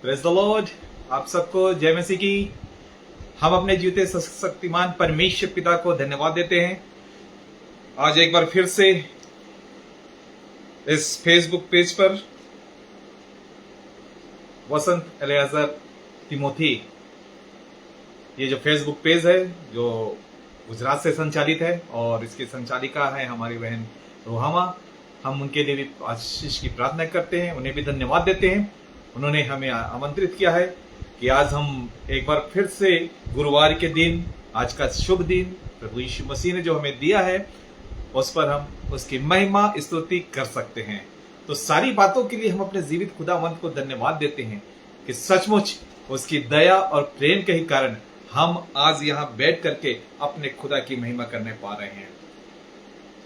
Praise the Lord. आप सबको जय मसीह की। हम अपने जीवते शक्तिमान परमेश्वर पिता को धन्यवाद देते हैं। आज एक बार फिर से इस फेसबुक पेज पर वसंत एलियाजर तिमोथी, ये जो फेसबुक पेज है जो गुजरात से संचालित है और इसकी संचालिका है हमारी बहन रोहामा। हम उनके लिए भी आशीष की प्रार्थना करते हैं, उन्हें भी धन्यवाद देते हैं। उन्होंने हमें आमंत्रित किया है कि आज हम एक बार फिर से गुरुवार के दिन, आज का शुभ दिन प्रभु यीशु मसीह ने जो हमें दिया है उस पर हम उसकी महिमा स्तुति कर सकते हैं। तो सारी बातों के लिए हम अपने जीवित खुदावंत को धन्यवाद देते हैं कि सचमुच उसकी दया और प्रेम के ही कारण हम आज यहाँ बैठ करके अपने खुदा की महिमा करने पा रहे हैं।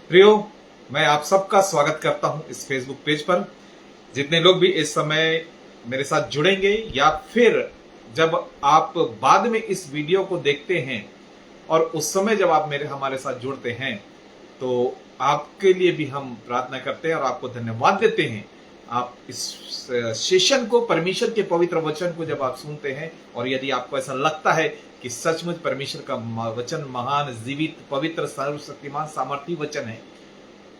प्रियो, मैं आप सबका स्वागत करता हूं इस फेसबुक पेज पर। जितने लोग भी इस समय मेरे साथ जुड़ेंगे या फिर जब आप बाद में इस वीडियो को देखते हैं और उस समय जब आप हमारे साथ जुड़ते हैं, तो आपके लिए भी हम प्रार्थना करते हैं और आपको धन्यवाद देते हैं। आप इस सेशन को, परमेश्वर के पवित्र वचन को जब आप सुनते हैं और यदि आपको ऐसा लगता है कि सचमुच परमेश्वर का वचन महान, जीवित, पवित्र, सर्वशक्तिमान, सामर्थी वचन है,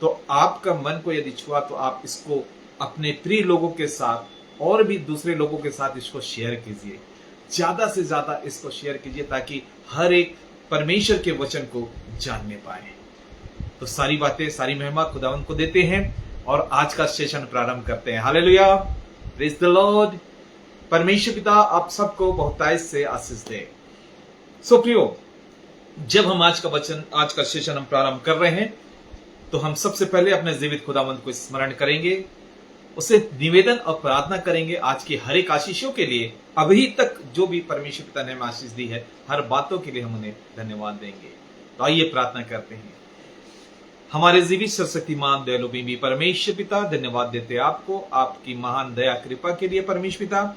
तो आपका मन को यदि छुआ तो आप इसको अपने प्रिय लोगों के साथ और भी दूसरे लोगों के साथ इसको शेयर कीजिए। ज्यादा से ज्यादा इसको शेयर कीजिए ताकि हर एक परमेश्वर के वचन को जानने पाए। तो सारी बातें, सारी महिमा खुदावंत को देते हैं और आज का सेशन प्रारंभ करते हैं। Hallelujah, praise the Lord. परमेश्वर पिता आप सबको बहुतायत से आशीष दे। सो प्रियो, जब हम आज का सेशन हम प्रारंभ कर रहे हैं तो हम सबसे पहले अपने जीवित खुदावंत को स्मरण करेंगे, उसे निवेदन और प्रार्थना करेंगे आज की हर एक आशीषों के लिए। अभी तक जो भी परमेश्वर पिता ने हमें आशीष दी है, हर बातों के लिए हम उन्हें धन्यवाद देंगे। तो आइए प्रार्थना करते हैं। हमारे जीवित सर्वशक्तिमान दयालु भी परमेश्वर पिता, धन्यवाद देते हैं आपको, आपकी महान दया कृपा के लिए परमेश्वर पिता,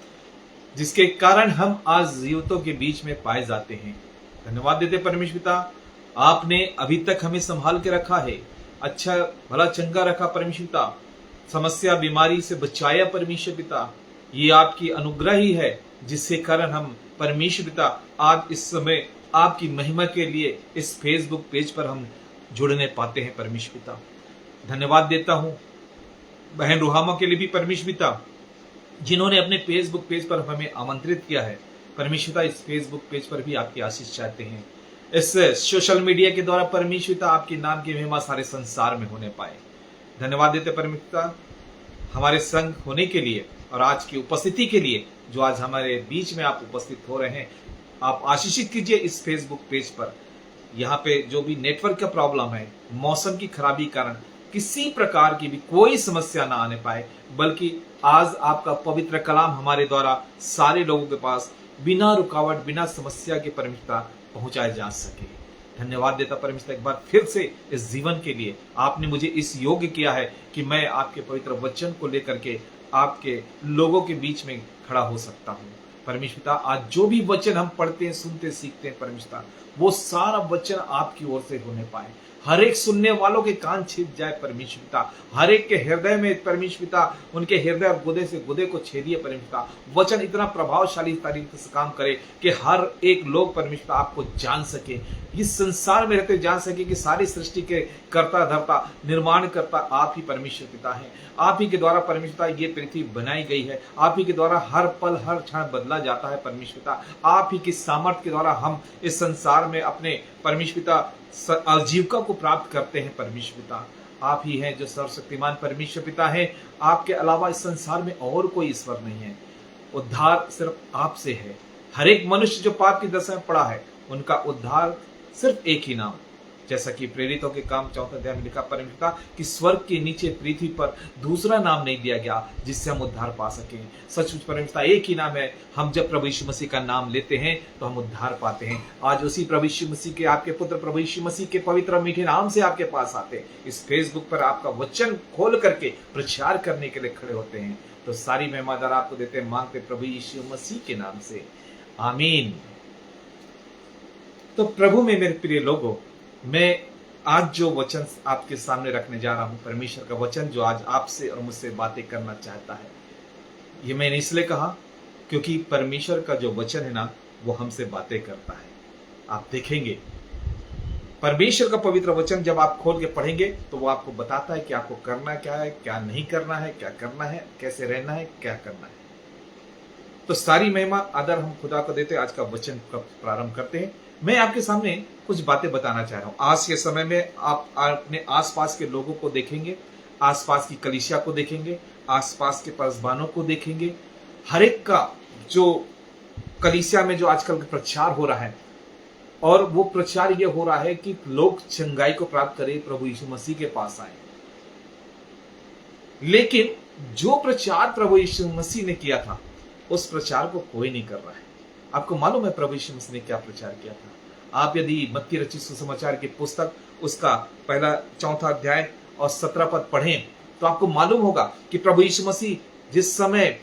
जिसके कारण हम आज जीवितों के बीच में पाए जाते हैं। धन्यवाद देते परमेश्वर पिता, आपने अभी तक हमें संभाल के रखा है, अच्छा भला चंगा रखा परमेश्वर पिता, समस्या बीमारी से बचाया परमेश्वर पिता। ये आपकी अनुग्रह ही है जिसके कारण हम परमेश्वर पिता आज इस समय आपकी महिमा के लिए इस फेसबुक पेज पर हम जुड़ने पाते हैं परमेश्वर पिता। धन्यवाद देता हूं बहन रुहामा के लिए भी परमेश्वर पिता, जिन्होंने अपने फेसबुक पेज पर हमें आमंत्रित किया है। परमेश्वर पिता, इस फेसबुक पेज पर भी आपकी आशीष चाहते हैं। इस सोशल मीडिया के द्वारा परमेश्वर पिता आपके नाम की महिमा सारे संसार में होने पाए। धन्यवाद देते परमेश्वर पिता हमारे संग होने के लिए और आज की उपस्थिति के लिए, जो आज हमारे बीच में आप उपस्थित हो रहे हैं। आप आशीषित कीजिए इस फेसबुक पेज पर। यहाँ पे जो भी नेटवर्क का प्रॉब्लम है, मौसम की खराबी कारण किसी प्रकार की भी कोई समस्या ना आने पाए, बल्कि आज आपका पवित्र कलाम हमारे द्वारा सारे लोगों के पास बिना रुकावट, बिना समस्या के परमेश्वर पहुंचाया जा सके। धन्यवाद देता परमेश्वर एक बार फिर से इस जीवन के लिए। आपने मुझे इस योग्य किया है कि मैं आपके पवित्र वचन को लेकर के आपके लोगों के बीच में खड़ा हो सकता हूँ। परमेश्वर पिता, आज जो भी वचन हम पढ़ते हैं, सुनते, सीखते हैं परमेश्वर, वो सारा वचन आपकी ओर से होने पाए। हर एक सुनने वालों के कान छिप जाए परमेश्वर पिता, हर एक के हृदय में परमेश्वर पिता, उनके हृदय और गुदे से गुदे को छेदिए परमेश्वर पिता। वचन इतना प्रभावशाली तरीके से काम करे कि हर एक लोग परमेश्वर पिता आपको जान सके, इस संसार में रहते जान सके कि सारी सृष्टि के कर्ता धर्ता निर्माण करता आप ही परमेश्वर पिता हैं। आप ही के द्वारा परमेश्वर पिता ये पृथ्वी बनाई गई है, आप ही के द्वारा हर पल हर क्षण बदला जाता है परमेश्वर पिता। आप ही की सामर्थ्य के द्वारा हम इस संसार में अपने परमेश्वर पिता आजीविका को प्राप्त करते हैं परमेश्वर पिता। आप ही हैं जो सर्वशक्तिमान परमेश्वर पिता हैं। आपके अलावा इस संसार में और कोई ईश्वर नहीं है। उद्धार सिर्फ आपसे है। हर एक मनुष्य जो पाप की दशा में पड़ा है, उनका उद्धार सिर्फ एक ही नाम, जैसा कि प्रेरितों के काम 4 अध्याय में लिखा परमेश्वर कि स्वर्ग के नीचे पृथ्वी पर दूसरा नाम नहीं दिया गया जिससे हम उद्धार पा सकें। सचमुच परमेश्वर एक ही नाम है। हम जब प्रभु यीशु मसीह का नाम लेते हैं तो हम उद्धार पाते हैं। आज उसी प्रभु यीशु मसीह के, आपके पुत्र प्रभु यीशु मसीह के पवित्र मीठे नाम से आपके पास आते, इस फेसबुक पर आपका वचन खोल करके प्रचार करने के लिए खड़े होते हैं। तो सारी महिमादार आपको देते हैं, मांगते प्रभु यीशु मसीह के नाम से, आमीन। तो प्रभु में मेरे प्रिय लोगों, मैं आज जो वचन आपके सामने रखने जा रहा हूं, परमेश्वर का वचन जो आज आपसे और मुझसे बातें करना चाहता है, ये मैंने इसलिए कहा क्योंकि परमेश्वर का जो वचन है ना, वो हमसे बातें करता है। आप देखेंगे परमेश्वर का पवित्र वचन जब आप खोल के पढ़ेंगे तो वो आपको बताता है कि आपको करना क्या है, क्या नहीं करना है, क्या करना है, कैसे रहना है, क्या करना है। तो सारी महिमा आदर हम खुदा को देते हैं। आज का वचन का प्रारंभ करते हैं। मैं आपके सामने कुछ बातें बताना चाह रहा हूं। आज के समय में आप अपने आसपास के लोगों को देखेंगे, आसपास की कलीसिया को देखेंगे, आसपास के पसबानों को देखेंगे। हर एक का जो कलीसिया में जो आजकल प्रचार हो रहा है, और वो प्रचार ये हो रहा है कि लोग चंगाई को प्राप्त करें, प्रभु यीशु मसीह के पास आए। लेकिन जो प्रचार प्रभु यीशु मसीह ने किया था, उस प्रचार को कोई नहीं कर रहा है। आपको मालूम है प्रभु यीशु मसीह ने क्या प्रचार किया था? आप यदि मत्ती रचित सुसमाचार की पुस्तक उसका पहला 4 अध्याय और 17 पद पढ़ें तो आपको मालूम होगा कि प्रभु यीशु मसीह जिस समय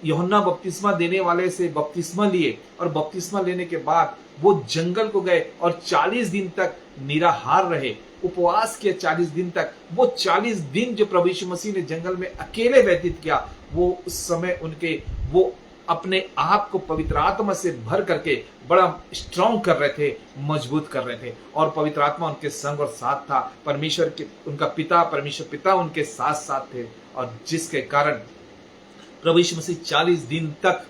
यूहन्ना बपतिस्मा देने वाले से बपतिस्मा लिए और बपतिस्मा लेने के बाद वो जंगल को गए और 40 दिन तक निराहार रहे, उपवास किए 40 दिन तक। वो 40 दिन जो प्रभु यीशु मसीह ने जंगल में अकेले व्यतीत किया, वो उस समय उनके वो अपने आप को पवित्र आत्मा से भर करके बड़ा स्ट्रांग कर रहे थे, मजबूत कर रहे थे, और पवित्र आत्मा उनके संग और साथ था। परमेश्वर के उनका पिता, परमेश्वर पिता उनके साथ साथ थे, और जिसके कारण प्रभु यीशु मसीह 40 दिन तक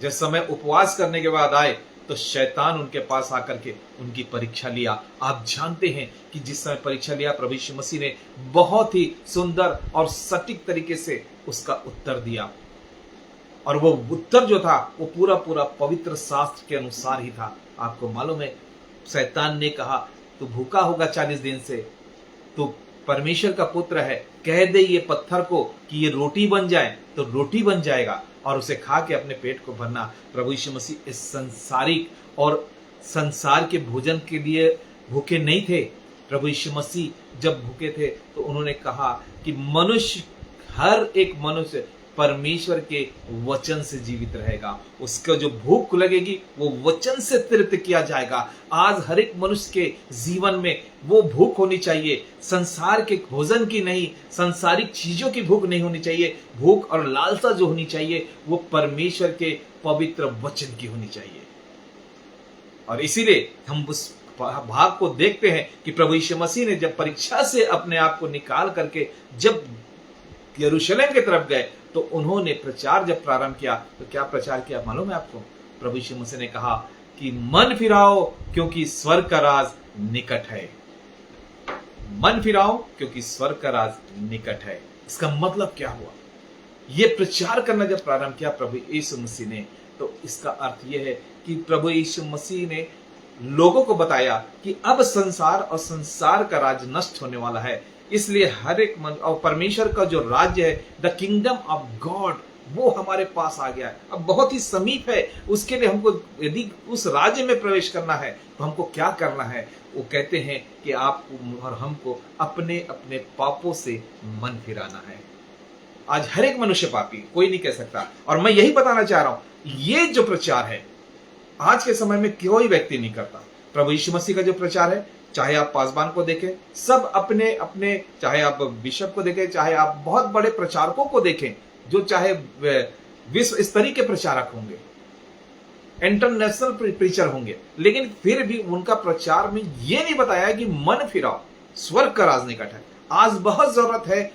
जब समय उपवास करने के बाद आए तो शैतान उनके पास आकर के उनकी परीक्षा लिया। आप जानते हैं कि जिस समय परीक्षा लिया, प्रभु यीशु मसीह ने बहुत ही सुंदर और सटीक तरीके से उसका उत्तर दिया, और वो उत्तर जो था वो पूरा पूरा पवित्र शास्त्र के अनुसार ही था। आपको मालूम है, शैतान ने कहा तू भूखा होगा 40 दिन से, तू परमेश्वर का पुत्र है, कह दे ये पत्थर को कि ये रोटी बन जाए, तो रोटी बन जाएगा, और उसे खा के अपने पेट को भरना। प्रभु यीशु मसीह इस संसारिक और संसार के भोजन के लिए भूखे नहीं थे। प्रभु यीशु मसीह जब भूखे थे तो उन्होंने कहा कि मनुष्य, हर एक मनुष्य परमेश्वर के वचन से जीवित रहेगा। उसका जो भूख लगेगी वो वचन से तृप्त किया जाएगा। आज हर एक मनुष्य के जीवन में वो भूख होनी चाहिए, संसार के भोजन की नहीं, संसारिक चीजों की भूख नहीं होनी चाहिए। भूख और लालसा जो होनी चाहिए वो परमेश्वर के पवित्र वचन की होनी चाहिए। और इसीलिए हम उस भाग को देखते हैं कि प्रभु यीशु मसीह ने जब परीक्षा से अपने आप को निकाल करके जब यरूशलेम की तरफ गए तो उन्होंने प्रचार जब प्रारंभ किया तो क्या प्रचार किया मालूम है आपको? प्रभु यीशु मसीह ने कहा कि मन फिराओ क्योंकि स्वर्ग का राज निकट है। मन फिराओ क्योंकि स्वर्ग का राज निकट है। इसका मतलब क्या हुआ? ये प्रचार करना जब प्रारंभ किया प्रभु यीशु मसीह ने, तो इसका अर्थ यह है कि प्रभु यीशु मसीह ने लोगों को बताया कि अब संसार और संसार का राज नष्ट होने वाला है। इसलिए हर एक मन और परमेश्वर का जो राज्य है, द किंगडम ऑफ गॉड, वो हमारे पास आ गया है, अब बहुत ही समीप है। उसके लिए हमको यदि उस राज्य में प्रवेश करना है तो हमको क्या करना है? वो कहते हैं कि आपको और हमको अपने अपने पापों से मन फिराना है। आज हर एक मनुष्य पापी, कोई नहीं कह सकता। और मैं यही बताना चाह रहा हूं, ये जो प्रचार है आज के समय में कोई व्यक्ति नहीं करता। प्रभु यीशु मसीह का जो प्रचार है, चाहे आप पासबान को देखें, सब अपने अपने, चाहे आप बिशप को देखें, चाहे आप बहुत बड़े प्रचारकों को देखें जो चाहे विश्व स्तरीय के प्रचारक होंगे, इंटरनेशनल प्रीचर होंगे, लेकिन फिर भी उनका प्रचार में ये नहीं बताया कि मन फिराओ, स्वर्ग का राज निकट है। आज बहुत जरूरत है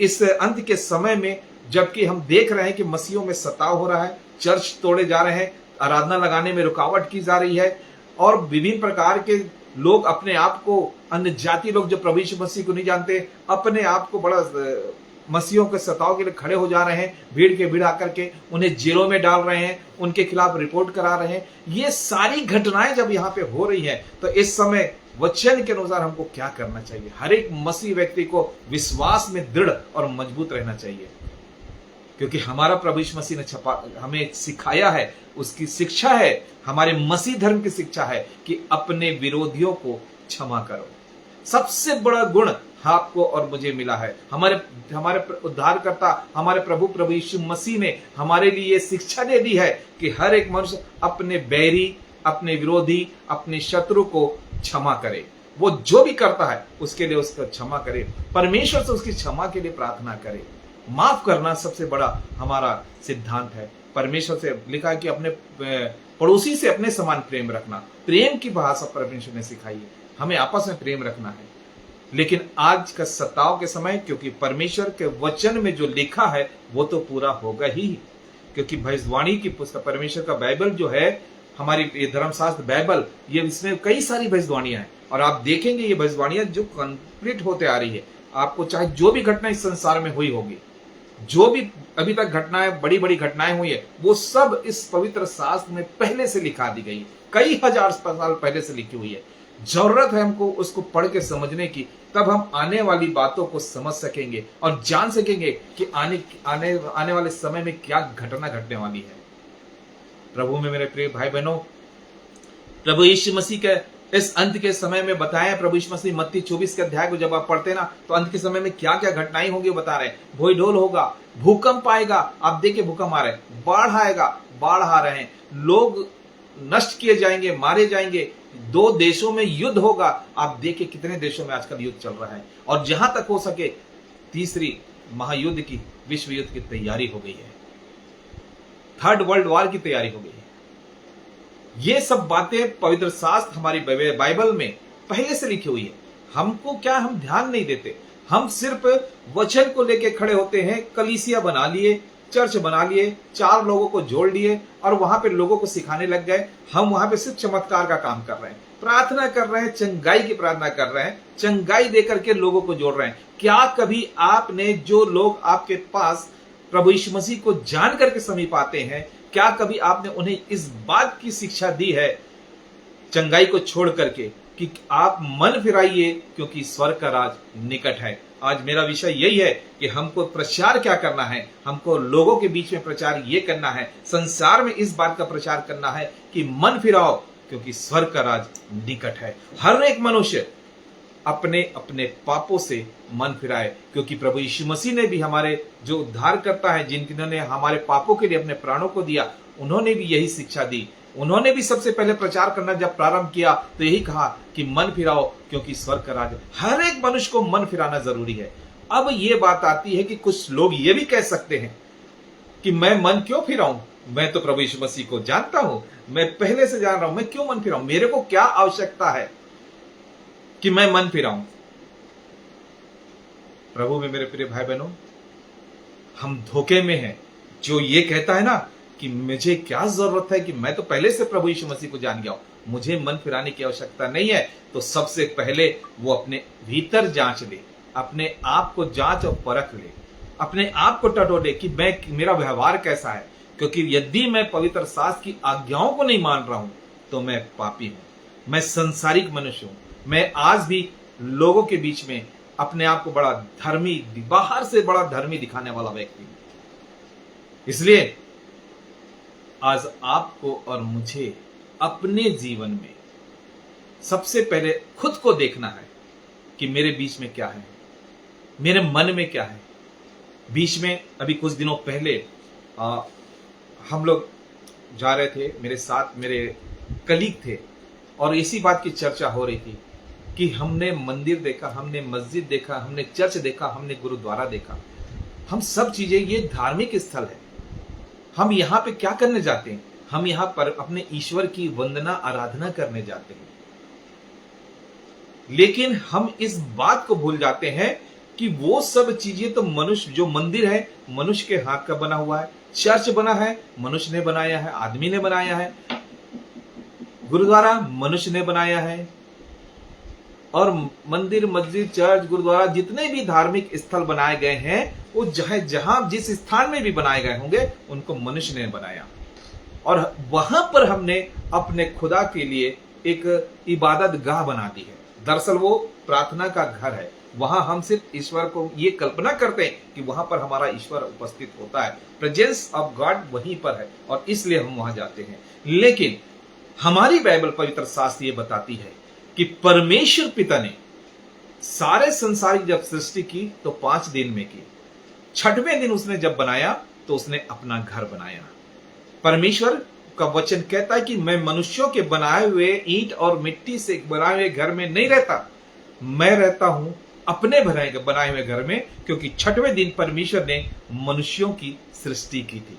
इस अंत के समय में, जबकि हम देख रहे हैं कि मसीहों में सताव हो रहा है, चर्च तोड़े जा रहे हैं, आराधना लगाने में रुकावट की जा रही है, और विभिन्न प्रकार के लोग अपने आप को, अन्य जाति लोग जो प्रभु यीशु मसीह को नहीं जानते, अपने आप को बड़ा मसीहों के सताव के लिए खड़े हो जा रहे हैं, भीड़ के भीड़ आकर के उन्हें जेलों में डाल रहे हैं, उनके खिलाफ रिपोर्ट करा रहे हैं। ये सारी घटनाएं जब यहाँ पे हो रही है तो इस समय वचन के अनुसार हमको क्या करना चाहिए? हर एक मसीह व्यक्ति को विश्वास में दृढ़ और मजबूत रहना चाहिए, क्योंकि हमारा प्रभु यीशु मसीह ने हमें सिखाया है, उसकी शिक्षा है, हमारे मसीह धर्म की शिक्षा है कि अपने विरोधियों को क्षमा करो। सबसे बड़ा गुण आपको और मुझे मिला है। हमारे उद्धारकर्ता, हमारे प्रभु यीशु मसीह ने हमारे लिए शिक्षा दे दी है कि हर एक मनुष्य अपने बैरी, अपने विरोधी, अपने शत्रु को क्षमा करे। वो जो भी करता है उसके लिए उसका क्षमा करे, परमेश्वर से उसकी क्षमा के लिए प्रार्थना करे। माफ करना सबसे बड़ा हमारा सिद्धांत है। परमेश्वर से लिखा है कि अपने पड़ोसी से अपने समान प्रेम रखना। प्रेम की भाषा परमेश्वर ने सिखाई है, हमें आपस में प्रेम रखना है। लेकिन आज का सताव के समय, क्योंकि परमेश्वर के वचन में जो लिखा है वो तो पूरा होगा ही, क्योंकि भविष्यवाणी की पुस्तक परमेश्वर का बाइबल जो है, हमारी ये धर्मशास्त्र बाइबल, ये इसमें कई सारी भविष्यवाणियां हैं और आप देखेंगे ये भविष्यवाणियां जो कंप्लीट होते आ रही है। आपको चाहे जो भी घटना इस संसार में हुई होगी, जो भी अभी तक घटनाएं, बड़ी बड़ी घटनाएं हुई है, वो सब इस पवित्र शास्त्र में पहले से लिखा दी गई, कई हजार साल पहले से लिखी हुई है। जरूरत है हमको उसको पढ़ के समझने की, तब हम आने वाली बातों को समझ सकेंगे और जान सकेंगे कि आने वाले समय में क्या घटना घटने वाली है। प्रभु में मेरे प्रिय भाई बहनों, प्रभु यीशु मसीह के इस अंत के समय में बताया, प्रभु यीशु मसीह मत्ती 24 के अध्याय को जब आप पढ़ते ना, तो अंत के समय में क्या क्या घटनाएं होंगी बता रहे हैं। भोई ढोल होगा, भूकंप आएगा, आप देखिए भूकंप आ रहे हैं, बाढ़ आएगा, बाढ़ आ रहे हैं, लोग नष्ट किए जाएंगे, मारे जाएंगे, 2 देशों में युद्ध होगा। आप देखिए कितने देशों में आजकल युद्ध चल रहा है, और जहां तक हो सके तीसरी महायुद्ध की, विश्व युद्ध की तैयारी हो गई है, 3rd वर्ल्ड वॉर की तैयारी हो गई है। ये सब बातें पवित्र शास्त्र हमारी बाइबल में पहले से लिखी हुई है। हमको क्या, हम ध्यान नहीं देते, हम सिर्फ वचन को लेके खड़े होते हैं, कलीसिया बना लिए, चर्च बना लिए, 4 लोगों को जोड़ लिए और वहां पे लोगों को सिखाने लग गए। हम वहां पे सिर्फ चमत्कार का काम कर रहे हैं, प्रार्थना कर रहे हैं, चंगाई की प्रार्थना कर रहे हैं, चंगाई देकर के लोगों को जोड़ रहे हैं। क्या कभी आपने, जो लोग आपके पास प्रभु यीशु मसीह को जान करके समीप आते हैं, क्या कभी आपने उन्हें इस बात की शिक्षा दी है, चंगाई को छोड़ करके, कि आप मन फिराइए क्योंकि स्वर्ग का राज निकट है? आज मेरा विषय यही है कि हमको प्रचार क्या करना है, हमको लोगों के बीच में प्रचार ये करना है, संसार में इस बात का प्रचार करना है कि मन फिराओ क्योंकि स्वर्ग का राज निकट है। हर एक मनुष्य अपने अपने पापों से मन फिराए, क्योंकि प्रभु यीशु मसीह ने भी, हमारे जो उद्धार करता है, जिन्होंने हमारे पापों के लिए अपने प्राणों को दिया, उन्होंने भी यही शिक्षा दी। उन्होंने भी सबसे पहले प्रचार करना जब प्रारंभ किया तो यही कहा कि मन फिराओ क्योंकि स्वर्ग का राज। हर एक मनुष्य को मन फिराना जरूरी है। अब ये बात आती है कि कुछ लोग ये भी कह सकते हैं कि मैं मन क्यों फिराऊं, मैं तो प्रभु यीशु मसीह को जानता हूं, मैं पहले से जान रहा हूं, मैं क्यों मन फिराऊं, मेरे को क्या आवश्यकता है कि मैं मन फिराऊं। प्रभु में मेरे प्रिय भाई बहनों, हम धोखे में हैं। जो ये कहता है ना कि मुझे क्या जरूरत है, कि मैं तो पहले से प्रभु यीशु मसीह को जान गया हूं, मुझे मन फिराने की आवश्यकता नहीं है, तो सबसे पहले वो अपने भीतर जांच ले, अपने आप को जांच और परख ले, अपने आप को टटोले कि मेरा व्यवहार कैसा है। क्योंकि यदि मैं पवित्र शास्त्र की आज्ञाओं को नहीं मान रहा हूं तो मैं पापी हूं, मैं संसारिक मनुष्य हूं, मैं आज भी लोगों के बीच में अपने आप को बड़ा धर्मी, बाहर से बड़ा धर्मी दिखाने वाला व्यक्ति हूं। इसलिए आज आपको और मुझे अपने जीवन में सबसे पहले खुद को देखना है कि मेरे बीच में क्या है, मेरे मन में क्या है। बीच में अभी कुछ दिनों पहले हम लोग जा रहे थे, मेरे साथ मेरे कलीग थे, और इसी बात की चर्चा हो रही थी कि हमने मंदिर देखा, हमने मस्जिद देखा, हमने चर्च देखा, हमने गुरुद्वारा देखा। हम सब चीजें, ये धार्मिक स्थल है, हम यहाँ पे क्या करने जाते हैं? हम यहाँ पर अपने ईश्वर की वंदना, आराधना करने जाते हैं। लेकिन हम इस बात को भूल जाते हैं कि वो सब चीजें तो मनुष्य, जो मंदिर है मनुष्य के हाथ का बना हुआ है, चर्च बना है मनुष्य ने बनाया है, आदमी ने बनाया है, गुरुद्वारा मनुष्य ने बनाया है, और मंदिर, मस्जिद, चर्च, गुरुद्वारा, जितने भी धार्मिक स्थल बनाए गए हैं, वो जहां जिस स्थान में भी बनाए गए होंगे उनको मनुष्य ने बनाया, और वहां पर हमने अपने खुदा के लिए एक इबादत गाह बना दी है। दरअसल वो प्रार्थना का घर है। वहां हम सिर्फ ईश्वर को ये कल्पना करते हैं कि वहां पर हमारा ईश्वर उपस्थित होता है, प्रेजेंस ऑफ गॉड वहीं पर है, और इसलिए हम वहां जाते हैं। लेकिन हमारी बाइबल, पवित्र शास्त्र ये बताती है कि परमेश्वर पिता ने सारे संसार की जब सृष्टि की तो 5 दिन में की, 6वें दिन उसने जब बनाया तो उसने अपना घर बनाया। परमेश्वर का वचन कहता है कि मैं मनुष्यों के बनाए हुए ईंट और मिट्टी से बनाए हुए घर में नहीं रहता, मैं रहता हूं अपने बनाए हुए घर में, क्योंकि छठवें दिन परमेश्वर ने मनुष्यों की सृष्टि की थी।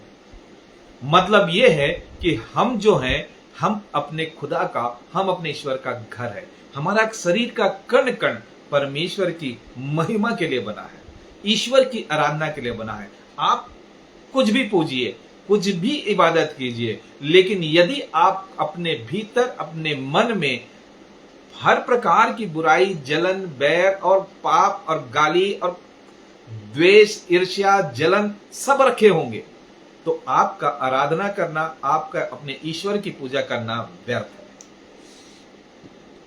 मतलब यह है कि हम जो हैं, हम अपने खुदा का, हम अपने ईश्वर का घर है। हमारा शरीर का कण कण परमेश्वर की महिमा के लिए बना है, ईश्वर की आराधना के लिए बना है। आप कुछ भी पूजिए, कुछ भी इबादत कीजिए, लेकिन यदि आप अपने भीतर, अपने मन में हर प्रकार की बुराई, जलन, बैर और पाप और गाली और द्वेष, ईर्ष्या, जलन सब रखे होंगे, तो आपका आराधना करना, आपका अपने ईश्वर की पूजा करना व्यर्थ है।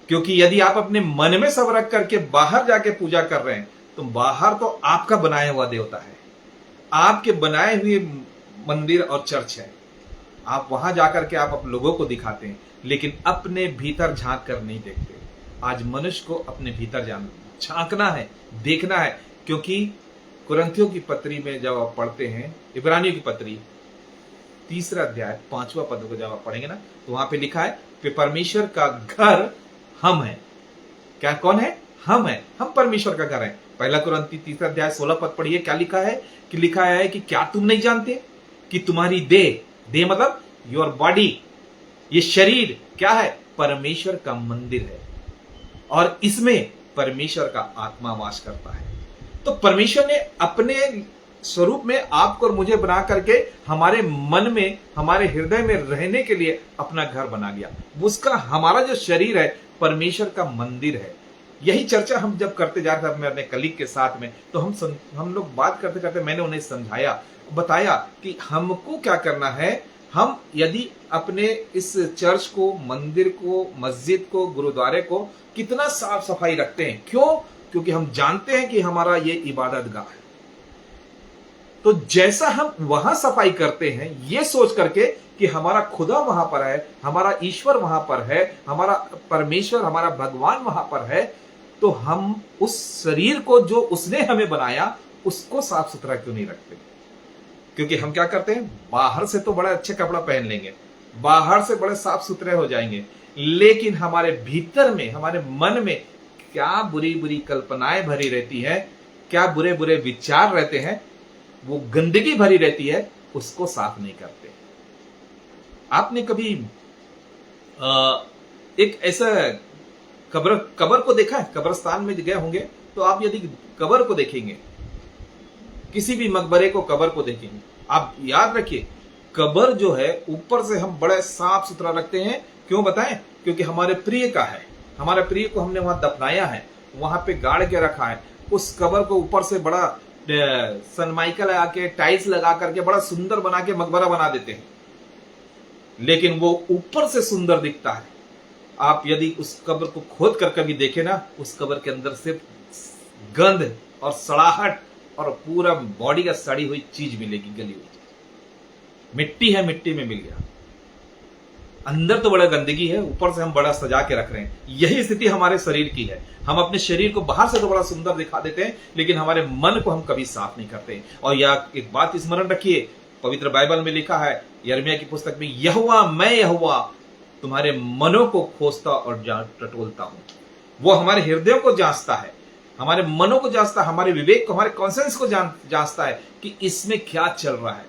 क्योंकि यदि आप अपने मन में सब रख करके बाहर जाके पूजा कर रहे हैं, तो बाहर तो आपका बनाया हुआ देवता है, आपके बनाए हुए मंदिर और चर्च है। आप वहां जाकर के आप लोगों को दिखाते हैं, लेकिन अपने भीतर झांक कर नहीं देखते। आज मनुष्य को अपने भीतर झांकना है, देखना है। क्योंकि कुरिन्थियों की पत्री में जब आप पढ़ते हैं, इब्रानियों की पत्री 3 अध्याय 5वां पद को जब आप पढ़ेंगे ना, तो वहां पे लिखा है कि परमेश्वर का घर हम हैं। क्या कौन है? हम हैं। हम परमेश्वर का घर है। 1 कुरिन्थी 3 अध्याय 16 पद पढ़िए, क्या लिखा है? कि लिखा है कि क्या तुम नहीं जानते कि तुम्हारी देह मतलब योर बॉडी, ये शरीर क्या है? परमेश्वर का मंदिर है, और इसमें परमेश्वर का आत्मा वास करता है। तो परमेश्वर ने अपने स्वरूप में आपको और मुझे बना करके हमारे मन में, हमारे हृदय में रहने के लिए अपना घर बना लिया। उसका, हमारा जो शरीर है परमेश्वर का मंदिर है। यही चर्चा हम जब करते जा रहे थे अपने कलीग के साथ में, तो हम लोग बात करते करते मैंने उन्हें समझाया, बताया कि हमको क्या करना है। हम यदि अपने इस चर्च को, मंदिर को, मस्जिद को, गुरुद्वारे को कितना साफ सफाई रखते हैं। क्यों? क्योंकि हम जानते हैं कि हमारा ये इबादत गाह है। तो जैसा हम वहां सफाई करते हैं ये सोच करके कि हमारा खुदा वहां पर है, हमारा ईश्वर वहां पर है, हमारा परमेश्वर, हमारा भगवान वहां पर है, तो हम उस शरीर को जो उसने हमें बनाया उसको साफ सुथरा क्यों नहीं रखते? क्योंकि हम क्या करते हैं, बाहर से तो बड़े अच्छे कपड़ा पहन लेंगे, बाहर से बड़े साफ सुथरे हो जाएंगे, लेकिन हमारे भीतर में, हमारे मन में क्या बुरी बुरी कल्पनाएं भरी रहती है, क्या बुरे बुरे विचार रहते हैं, वो गंदगी भरी रहती है, उसको साफ नहीं करते। आपने कभी एक ऐसा कब्र को देखा है? कब्रस्तान में गए होंगे तो आप यदि कब्र को देखेंगे, किसी भी मकबरे को, कब्र को देखेंगे, आप याद रखिए कब्र जो है ऊपर से हम बड़े साफ सुथरा रखते हैं। क्यों बताएं? क्योंकि हमारे प्रिय का है, हमारे प्रिय को हमने वहां दफनाया है, वहां पे गाड़ के रखा है। उस कब्र को ऊपर से बड़ा सनमाइका लगा के, टाइल्स लगा करके बड़ा सुंदर बना के मकबरा बना देते हैं, लेकिन वो ऊपर से सुंदर दिखता है। आप यदि उस कब्र को खोद कर कभी देखे ना, उस कब्र के अंदर सिर्फ गंध और सड़ाहट और पूरा बॉडी का सड़ी हुई चीज मिलेगी, गली हुई चीज। मिट्टी है, मिट्टी में मिल गया, अंदर तो बड़ा गंदगी है, ऊपर से हम बड़ा सजा के रख रहे हैं। यही स्थिति हमारे शरीर की है। हम अपने शरीर को बाहर से तो बड़ा सुंदर दिखा देते हैं, लेकिन हमारे मन को हम कभी साफ नहीं करते। और यह एक बात स्मरण रखिए, पवित्र बाइबल में लिखा है, यिर्मयाह की पुस्तक में, यहोवा, मैं यहोवा तुम्हारे मनों को खोजता और टटोलता हूं। वो हमारे हृदयों को जांचता है, हमारे मनों को जांचता है, हमारे विवेक को, हमारे कॉन्सेंस को जांचता है कि इसमें क्या चल रहा है।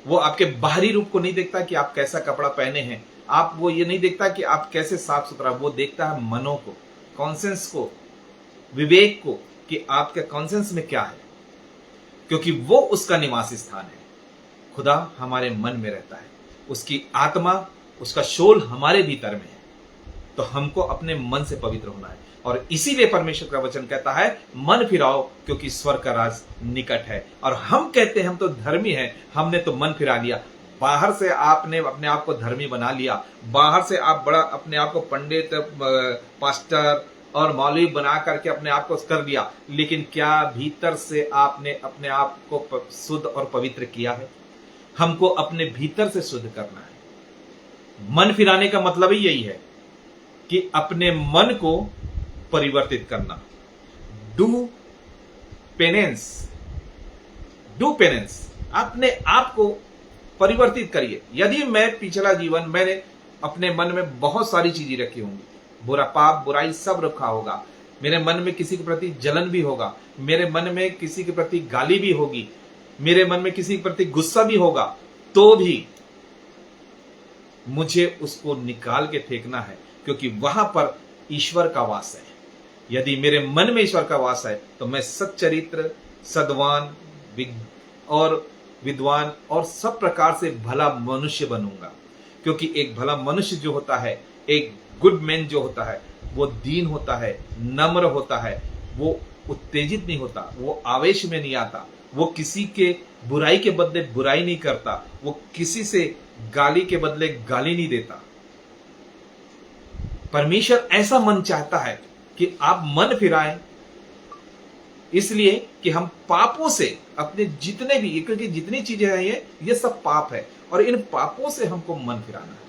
वो आपके बाहरी रूप को नहीं देखता कि आप कैसा कपड़ा पहने हैं, आप वो ये नहीं देखता कि आप कैसे साफ सुथरा, वो देखता है मनों को, कॉन्सेंस को, विवेक को, कि आपके कॉन्सेंस में क्या है, क्योंकि वो उसका निवास स्थान है। खुदा हमारे मन में रहता है, उसकी आत्मा, उसका शोल हमारे भीतर में है। तो हमको अपने मन से पवित्र होना है, और इसीलिए परमेश्वर का वचन कहता है, मन फिराओ क्योंकि स्वर्ग का राज निकट है। और हम कहते हैं हम तो धर्मी हैं, हमने तो मन फिरा लिया। बाहर से आपने अपने आप को धर्मी बना लिया, बाहर से आप बड़ा अपने आप को पंडित, पास्टर और मौलवी बना करके अपने आप को कर लिया, लेकिन क्या भीतर से आपने अपने आप को शुद्ध और पवित्र किया है? हमको अपने भीतर से शुद्ध करना है। मन फिराने का मतलब ही यही है कि अपने मन को परिवर्तित करना। डू पेनेंस, अपने आप को परिवर्तित करिए। यदि मैं पिछला जीवन, मैंने अपने मन में बहुत सारी चीजें रखी होंगी, बुरा, पाप, बुराई सब रखा होगा, मेरे मन में किसी के प्रति जलन भी होगा, मेरे मन में किसी के प्रति गाली भी होगी, मेरे मन में किसी के प्रति गुस्सा भी होगा, तो भी मुझे उसको निकाल के फेंकना है, क्योंकि वहां पर ईश्वर का वास है। यदि मेरे मन में ईश्वर का वास है तो मैं सच्चरित्र, सद्वान और विद्वान और सब प्रकार से भला मनुष्य बनूंगा। क्योंकि एक भला मनुष्य जो होता है, एक गुड मैन जो होता है, वो दीन होता है, नम्र होता है, वो उत्तेजित नहीं होता, वो आवेश में नहीं आता, वो किसी के बुराई के बदले बुराई नहीं करता, वो किसी से गाली के बदले गाली नहीं देता। परमेश्वर ऐसा मन चाहता है कि आप मन फिराएं, इसलिए कि हम पापों से अपने जितने भी, क्योंकि जितनी चीजें हैं ये सब पाप है, और इन पापों से हमको मन फिराना है।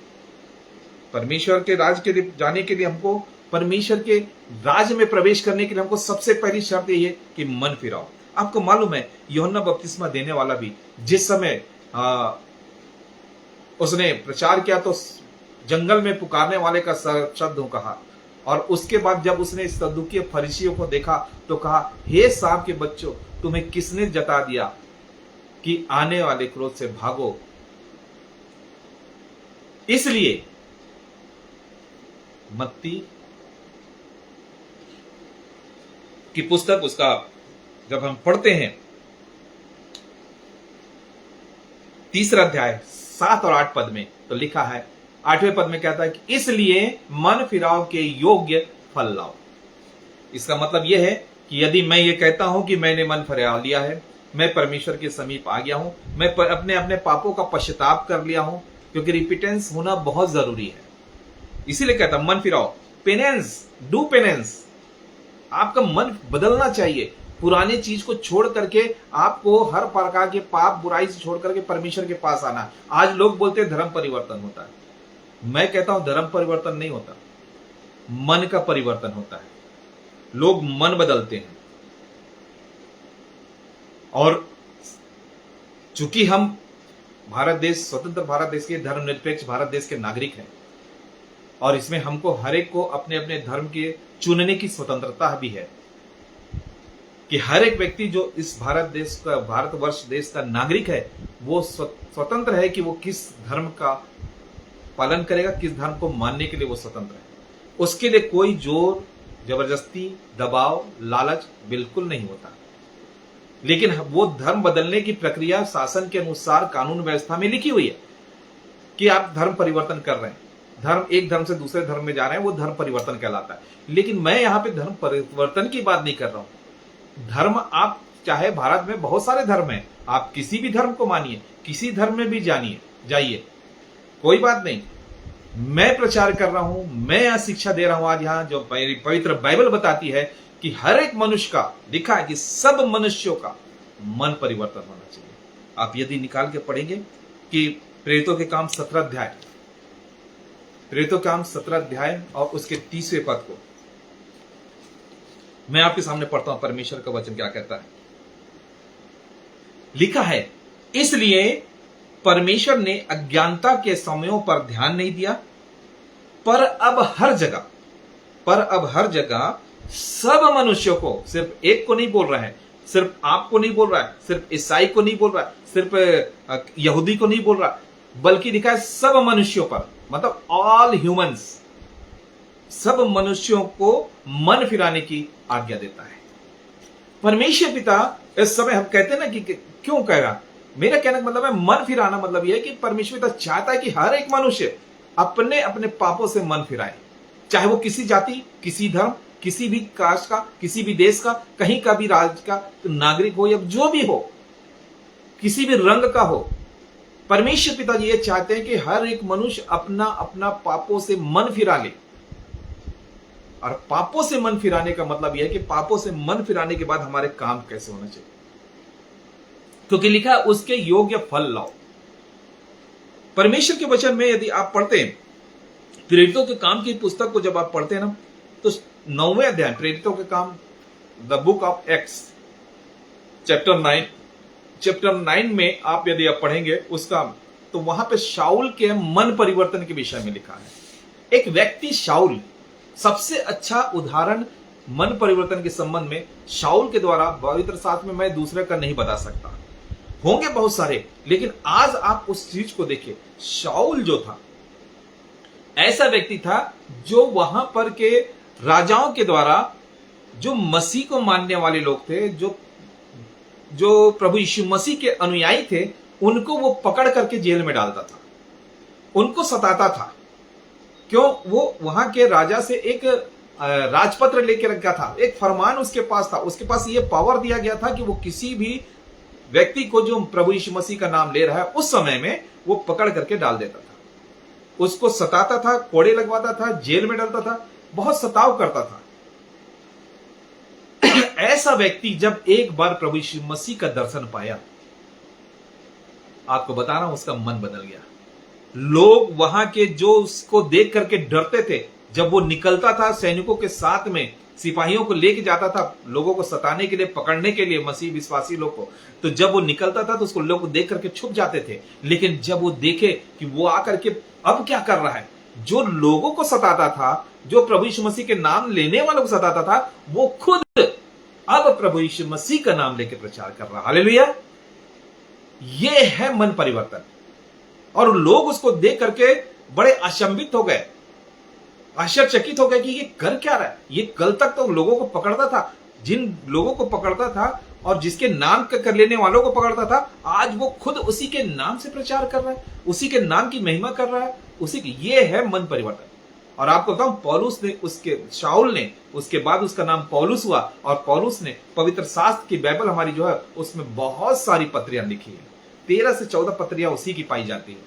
परमेश्वर के राज के लिए जाने के लिए, हमको परमेश्वर के राज में प्रवेश करने के लिए हमको सबसे पहली शर्त यही है कि मन फिराओ। आपको मालूम है यूहन्ना बपतिस्मा देने वाला भी जिस समय उसने प्रचार किया तो जंगल में पुकारने वाले का शब्द कहा, और उसके बाद जब उसने सदूकी फरीसियों को देखा तो कहा, हे सांप के बच्चों, तुम्हें किसने जता दिया कि आने वाले क्रोध से भागो। इसलिए मत्ती की पुस्तक, उसका जब हम पढ़ते हैं 3 अध्याय 7 और 8 पद में, तो लिखा है, 8वें पद में कहता है कि इसलिए मन फिराव के योग्य फल लाओ। इसका मतलब यह है कि यदि मैं ये कहता हूं कि मैंने मन फिरा लिया है, मैं परमेश्वर के समीप आ गया हूं, मैं अपने अपने पापों का पश्चाताप कर लिया हूं, क्योंकि रिपिटेंस होना बहुत जरूरी है। इसीलिए कहता मन फिराओ, पेनेंस, डू पेनेंस। आपका मन बदलना चाहिए, पुरानी चीज को छोड़ करके आपको हर प्रकार के पाप बुराई से छोड़ करके परमेश्वर के पास आना है। आज लोग बोलते हैं धर्म परिवर्तन होता है, मैं कहता हूं धर्म परिवर्तन नहीं होता, मन का परिवर्तन होता है। लोग मन बदलते हैं, और चूंकि हम भारत देश, स्वतंत्र भारत देश के, धर्मनिरपेक्ष भारत देश के नागरिक हैं, और इसमें हमको हर एक को अपने अपने धर्म के चुनने की स्वतंत्रता भी है, कि हर एक व्यक्ति जो इस भारत देश का, भारतवर्ष देश का नागरिक है, वो स्वतंत्र है कि वो किस धर्म का पालन करेगा, किस धर्म को मानने के लिए वो स्वतंत्र है। उसके लिए कोई जोर जबरदस्ती, दबाव, लालच बिल्कुल नहीं होता। लेकिन वो धर्म बदलने की प्रक्रिया शासन के अनुसार कानून व्यवस्था में लिखी हुई है कि आप धर्म परिवर्तन कर रहे हैं, एक धर्म से दूसरे धर्म में जा रहे हैं, वो धर्म परिवर्तन कहलाता है। लेकिन मैं यहां पे धर्म परिवर्तन की बात नहीं कर रहा हूं। धर्म, आप चाहे भारत में बहुत सारे धर्म हैं, आप किसी भी धर्म को मानिए, किसी धर्म में भी जाइए, कोई बात नहीं। मैं प्रचार कर रहा हूं, मैं यहां शिक्षा दे रहा हूं आज, यहां जो पवित्र बाइबल बताती है कि हर एक मनुष्य का, लिखा है कि सब मनुष्यों का मन परिवर्तन होना चाहिए। आप यदि निकाल के पढ़ेंगे कि प्रेरितों के काम 17 अध्याय, प्रेरितों के काम 17 अध्याय और उसके 30वें पद को मैं आपके सामने पढ़ता हूं। परमेश्वर का वचन क्या कहता है, लिखा है, इसलिए परमेश्वर ने अज्ञानता के समयों पर ध्यान नहीं दिया, पर अब हर जगह सब मनुष्यों को, सिर्फ एक को नहीं बोल रहा है, सिर्फ आपको नहीं बोल रहा है, सिर्फ ईसाई को नहीं बोल रहा है, सिर्फ यहूदी को नहीं बोल रहा, बल्कि लिखा है सब मनुष्यों पर, मतलब ऑल ह्यूमंस, सब मनुष्यों को मन फिराने की आज्ञा देता है। परमेश्वर पिता इस समय, हम कहते हैं ना कि क्यों कह रहा, मेरा कहने का मतलब है मन फिराना मतलब यह है कि परमेश्वर पिता चाहता है कि हर एक मनुष्य अपने अपने पापों से मन फिराए, चाहे वो किसी जाति, किसी धर्म, किसी भी कास्ट का, किसी भी देश का, कहीं का भी राज्य का नागरिक हो, या जो भी हो, किसी भी रंग का हो। परमेश्वर पिता ये चाहते हैं कि हर एक मनुष्य अपना अपना पापों से मन फिरा ले। और पापों से मन फिराने का मतलब यह है कि पापों से मन फिराने के बाद हमारे काम कैसे होना चाहिए, क्योंकि लिखा है उसके योग्य फल लाओ। परमेश्वर के वचन में यदि आप पढ़ते हैं, प्रेरितों के काम की पुस्तक को जब आप पढ़ते हैं ना, तो 9वें अध्याय प्रेरितों के काम, the book of acts, chapter 9 में आप यदि आप पढ़ेंगे उसका, तो वहां पे शाऊल के मन परिवर्तन के विषय में लिखा है। एक व्यक्ति शाऊल, सबसे अच्छा उदाहरण मन परिवर्तन के संबंध में शाऊल के द्वारा पवित्र शास्त्र में मैं दूसरे का नहीं बता सकता, होंगे बहुत सारे, लेकिन आज आप उस चीज को देखिए। शाऊल जो था ऐसा व्यक्ति था जो वहां पर के राजाओं के द्वारा जो मसीह को मानने वाले लोग थे, जो प्रभु यीशु मसीह के अनुयायी थे, उनको वो पकड़ करके जेल में डालता था, उनको सताता था। क्यों? वो वहां के राजा से एक राजपत्र लेके रखा था, एक फरमान उसके पास था, उसके पास ये पावर दिया गया था कि वो किसी भी व्यक्ति को जो प्रभु यीशु मसीह का नाम ले रहा है उस समय में वो पकड़ करके डाल देता था, उसको सताता था, कोड़े लगवाता था, जेल में डालता था, बहुत सताव करता था। ऐसा व्यक्ति जब एक बार प्रभु यीशु मसीह का दर्शन पाया, आपको बता रहा हूं, उसका मन बदल गया। लोग वहां के जो उसको देख करके डरते थे, जब वो निकलता था सैनिकों के साथ में, सिपाहियों को लेके जाता था लोगों को सताने के लिए, पकड़ने के लिए मसीह विश्वासी लोग को, तो जब वो निकलता था तो उसको लोग देख करके छुप जाते थे। लेकिन जब वो देखे कि वो आकर के अब क्या कर रहा है, जो लोगों को सताता था, जो प्रभु यीशु मसीह के नाम लेने वालों को सताता था, वो खुद अब प्रभु यीशु मसीह का नाम लेके प्रचार कर रहा। हालेलुया! ये है मन परिवर्तन। और लोग उसको देख करके बड़े अचंभित हो गए, आश्चर्यचकित हो गए कि ये कर क्या रहा है। ये कल तक तो लोगों को पकड़ता था, जिन लोगों को पकड़ता था और जिसके नाम कर लेने वालों को पकड़ता था, आज वो खुद उसी के नाम से प्रचार कर रहा है, उसी के नाम की महिमा कर रहा है, उसी की। ये है मन परिवर्तन। और आपको बताऊं, पौलुस ने शाऊल ने, उसके बाद उसका नाम पौलुस हुआ, और पौलुस ने पवित्र शास्त्र की बाइबल हमारी जो है उसमें बहुत सारी पत्रियां लिखी है, 13 से 14 पत्रियां उसी की पाई जाती है।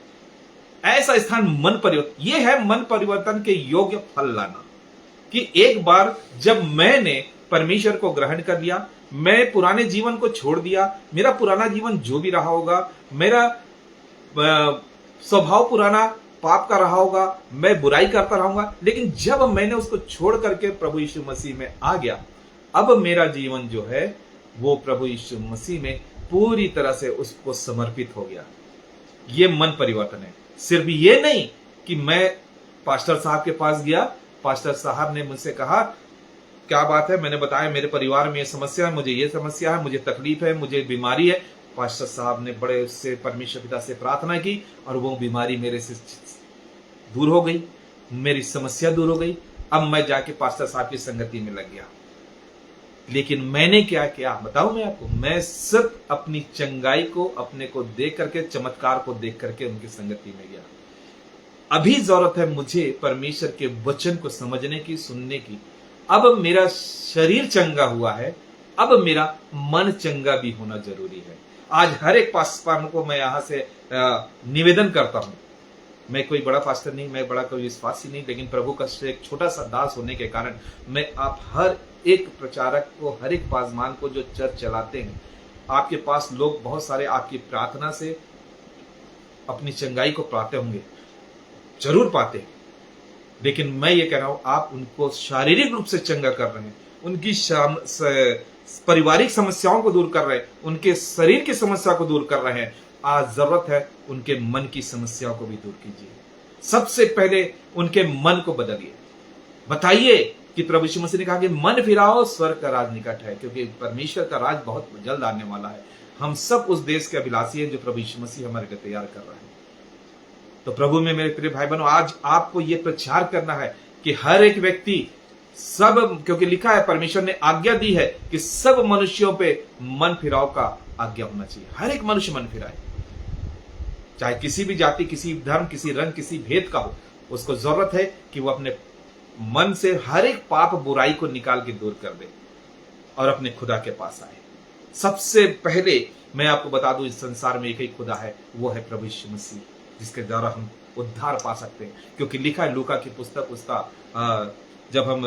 ऐसा स्थान मन परिवर्तन, यह है मन परिवर्तन के योग्य फल लाना, कि एक बार जब मैंने परमेश्वर को ग्रहण कर लिया, मैं पुराने जीवन को छोड़ दिया, मेरा पुराना जीवन जो भी रहा होगा, मेरा स्वभाव पुराना पाप का रहा होगा, मैं बुराई करता रहूंगा, लेकिन जब मैंने उसको छोड़ करके प्रभु यीशु मसीह में आ गया, अब मेरा जीवन जो है वो प्रभु यीशु मसीह में पूरी तरह से उसको समर्पित हो गया। ये मन परिवर्तन है। सिर्फ ये नहीं कि मैं पास्टर साहब के पास गया, पास्टर साहब ने मुझसे कहा क्या बात है, मैंने बताया मेरे परिवार में ये समस्या है, मुझे ये समस्या है, मुझे तकलीफ है, मुझे बीमारी है। पास्टर साहब ने बड़े उससे परमेश्वर पिता से प्रार्थना की और वो बीमारी मेरे से दूर हो गई, मेरी समस्या दूर हो गई। अब मैं जाके पास्टर साहब की संगति में लग गया। लेकिन मैंने क्या किया बताऊं मैं आपको, मैं सिर्फ अपनी चंगाई को, अपने को देख करके, चमत्कार को देख करके उनकी संगति में गया। अभी जरूरत है मुझे परमेश्वर के वचन को समझने की, सुनने की। अब मेरा शरीर चंगा हुआ है, अब मेरा मन चंगा भी होना जरूरी है। आज हर एक पास्टर को मैं यहां से निवेदन करता हूं, मैं कोई बड़ा पास्टर नहीं, मैं बड़ा कोई विश्वासी नहीं, लेकिन प्रभु का एक छोटा सा दास होने के कारण मैं आप हर एक प्रचारक को, हर एक बाजमान को जो चर्च चलाते हैं, आपके पास लोग बहुत सारे आपकी प्रार्थना से अपनी चंगाई को पाते होंगे, जरूर पाते, लेकिन मैं ये कह रहा हूं आप उनको शारीरिक रूप से चंगा कर रहे हैं, उनकी पारिवारिक समस्याओं को दूर कर रहे हैं, उनके शरीर की समस्या को दूर कर रहे हैं। आज जरूरत है उनके मन की समस्याओं को भी दूर कीजिए। सबसे पहले उनके मन को बदलिए। बताइए कि प्रभु यीशु मसीह ने कहा कि मन फिराओ, स्वर्ग का राज निकट है, क्योंकि परमेश्वर का राज बहुत जल्द आने वाला है। हम सब उस देश के अभिलाषी हैं जो प्रभु यीशु मसीह हमारे लिए तैयार कर रहा है। तो प्रभु में मेरे प्रिय भाई बहनों, आज आपको यह प्रचार करना है कि हर एक व्यक्ति सब, क्योंकि लिखा है, परमेश्वर ने आज्ञा दी है कि सब मनुष्यों पे मन फिराव का आज्ञा होना चाहिए। हर एक मनुष्य मन फिराए, चाहे किसी भी जाति, किसी धर्म, किसी रंग, किसी भेद का हो। उसको जरूरत है कि वो अपने मन से हर एक पाप बुराई को निकाल के दूर कर दे और अपने खुदा के पास आए। सबसे पहले मैं आपको बता दूं, इस संसार में एक ही खुदा है, वो है प्रभु यीशु मसीह, जिसके द्वारा हम उद्धार पा सकते हैं। क्योंकि लिखा है लूका की पुस्तक, उसका जब हम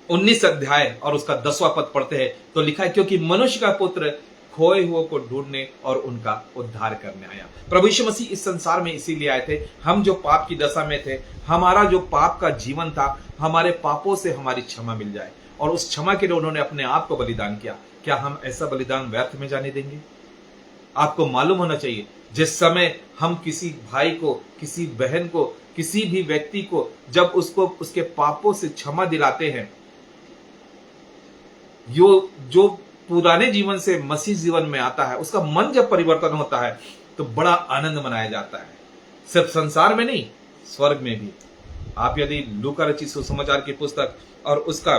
19 अध्याय और उसका 10वां पद पढ़ते हैं तो लिखा है, क्योंकि मनुष्य का पुत्र खोए हुए को ढूंढने और उनका उद्धार करने आया। प्रभु यीशु मसीह इस संसार में इसीलिए आए थे, हम जो पाप की दशा में थे, हमारा जो पाप का जीवन था, हमारे पापों से हमारी क्षमा मिल जाए, और उस क्षमा के लिए उन्होंने अपने आप को बलिदान किया। क्या हम ऐसा बलिदान व्यर्थ में जाने देंगे? आपको मालूम होना चाहिए, जिस समय हम किसी भाई को, किसी बहन को, किसी भी व्यक्ति को जब उसको उसके पापों से क्षमा दिलाते हैं, जो पुराने जीवन से मसीह जीवन में आता है, उसका मन जब परिवर्तन होता है तो बड़ा आनंद मनाया जाता है। सिर्फ संसार में नहीं, स्वर्ग में भी। आप यदि लूका रचित सुसमाचार की पुस्तक और उसका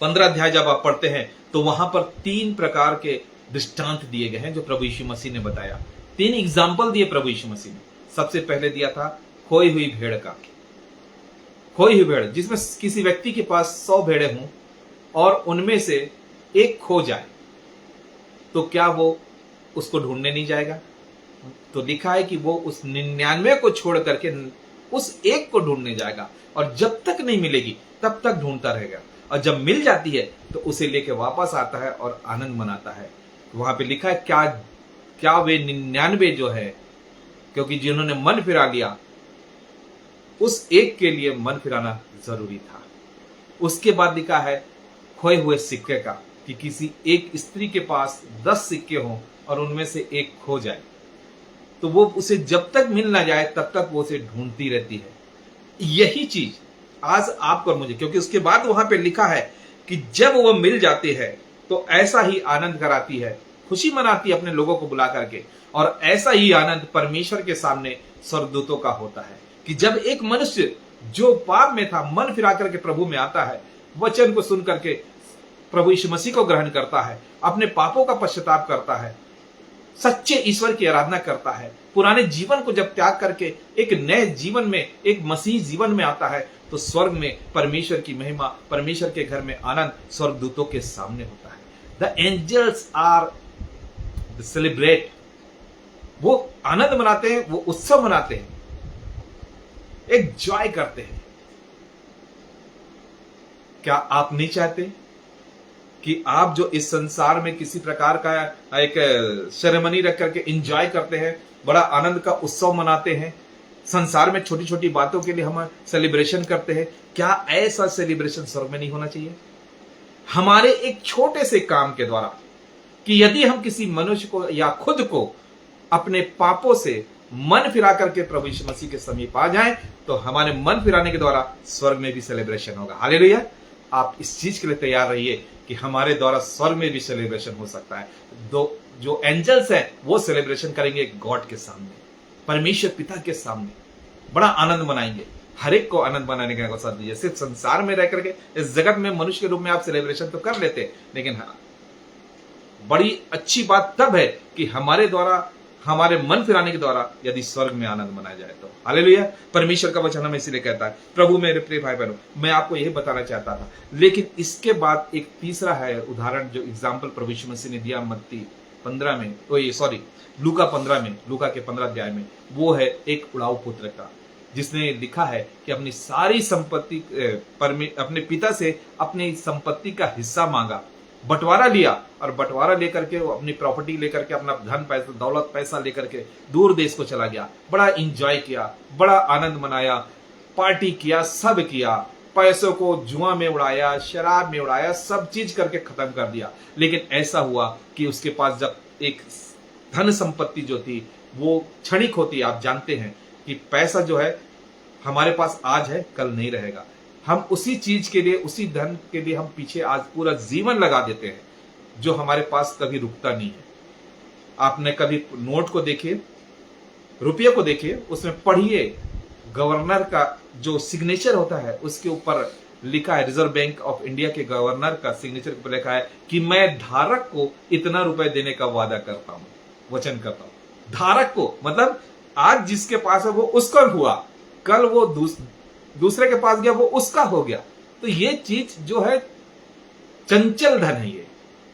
15 अध्याय जब आप पढ़ते हैं तो वहां पर 3 प्रकार के दृष्टांत दिए गए हैं जो प्रभु यीशु मसीह ने बताया। 3 एग्जाम्पल दिए प्रभु यीशु मसीह ने। सबसे पहले दिया था खोई हुई भेड़ का। खोई हुई भेड़, जिसमें किसी व्यक्ति के पास 100 भेड़ें हों और उनमें से एक खो जाए तो क्या वो उसको ढूंढने नहीं जाएगा? तो लिखा है कि वो उस 99 को छोड़ करके उस एक को ढूंढने जाएगा और जब तक नहीं मिलेगी तब तक ढूंढता रहेगा, और जब मिल जाती है तो उसे लेके वापस आता है और आनंद मनाता है। वहां पे लिखा है क्या वे 99 जो है, क्योंकि जिन्होंने मन फिरा लिया, उस एक के लिए मन फिराना जरूरी था। उसके बाद लिखा है खोए हुए सिक्के का, कि किसी एक स्त्री के पास 10 सिक्के हों और उनमें से एक खो जाए तो वो उसे जब तक मिल ना जाए तब तक वो उसे ढूंढती रहती है। यही चीज आज आपको और मुझे, क्योंकि उसके बाद वहां पे लिखा है कि जब वो मिल जाती है तो ऐसा ही आनंद कराती है, खुशी मनाती है अपने लोगों को बुला करके, और ऐसा ही आनंद परमेश्वर के सामने स्वर्गदूतों का होता है कि जब एक मनुष्य जो पाप में था मन फिरा करके प्रभु में आता है, वचन को सुन करके प्रभु यीशु मसीह को ग्रहण करता है, अपने पापों का पश्चाताप करता है, सच्चे ईश्वर की आराधना करता है, पुराने जीवन को जब त्याग करके एक नए जीवन में, एक मसीह जीवन में आता है, तो स्वर्ग में परमेश्वर की महिमा, परमेश्वर के घर में आनंद स्वर्गदूतों के सामने होता है। द एंजल्स आर सेलिब्रेट, वो आनंद मनाते हैं, वो उत्सव मनाते हैं, एक जॉय करते हैं। क्या आप नहीं चाहते कि आप जो इस संसार में किसी प्रकार का एक सेरेमनी रख करके एंजॉय करते हैं, बड़ा आनंद का उत्सव मनाते हैं, संसार में छोटी छोटी बातों के लिए हम सेलिब्रेशन करते हैं, क्या ऐसा सेलिब्रेशन स्वर्ग में नहीं होना चाहिए? हमारे एक छोटे से काम के द्वारा, कि यदि हम किसी मनुष्य को या खुद को अपने पापों से मन फिरा करके प्रभु यीशु मसीह के समीप आ जाएं, तो हमारे मन फिराने के द्वारा स्वर्ग में भी सेलिब्रेशन होगा। हालेलुया। आप इस चीज के लिए तैयार रहिए कि हमारे द्वारा स्वर्ग में भी सेलिब्रेशन हो सकता है। जो एंजल्स हैं वो सेलिब्रेशन करेंगे गॉड के सामने, परमेश्वर पिता के सामने, बड़ा आनंद मनाएंगे। हर एक को आनंद मनाने का अवसर दीजिए। सिर्फ संसार में रह करके इस जगत में मनुष्य के रूप में आप सेलिब्रेशन तो कर लेते हैं, लेकिन हाँ, बड़ी अच्छी बात तब है कि हमारे द्वारा, हमारे मन फिराने के द्वारा यदि स्वर्ग में आनंद मनाया जाए तो। हालेलुया। परमेश्वर का वचन हमें इसलिए कहता है। प्रभु मेरे प्रिय भाई बहनों, मैं आपको यही बताना चाहता था, लेकिन इसके बाद एक तीसरा है उदाहरण, जो एग्जाम्पल प्रभु यीशु मसीह ने दिया मत्ती 15 में, लूका 15 में, लूका के 15 अध्याय में, वो है एक उड़ाऊ पुत्र का, जिसने लिखा है कि अपनी सारी संपत्ति अपने पिता से अपनी संपत्ति का हिस्सा मांगा, बंटवारा लिया, और बंटवारा लेकर के वो अपनी प्रॉपर्टी लेकर के, अपना धन पैसा दौलत पैसा लेकर के दूर देश को चला गया। बड़ा एंजॉय किया, बड़ा आनंद मनाया, पार्टी किया, सब किया, पैसों को जुआ में उड़ाया, शराब में उड़ाया, सब चीज करके खत्म कर दिया। लेकिन ऐसा हुआ कि उसके पास जब एक धन संपत्ति जो थी वो क्षणिक होती है। आप जानते हैं कि पैसा जो है हमारे पास आज है, कल नहीं रहेगा। हम उसी चीज के लिए, उसी धन के लिए हम पीछे आज पूरा जीवन लगा देते हैं, जो हमारे पास कभी रुकता नहीं है। आपने कभी नोट को देखिए, रुपये को देखिए, उसमें पढ़िए गवर्नर का जो सिग्नेचर होता है, उसके ऊपर लिखा है, रिजर्व बैंक ऑफ इंडिया के गवर्नर का सिग्नेचर पर लिखा है कि मैं धारक को इतना रुपए देने का वादा करता हूं, वचन करता हूं। धारक को मतलब आज जिसके पास है वो उसका हुआ, कल वो दूसरे के पास गया वो उसका हो गया। तो ये चीज जो है चंचल धन है, ये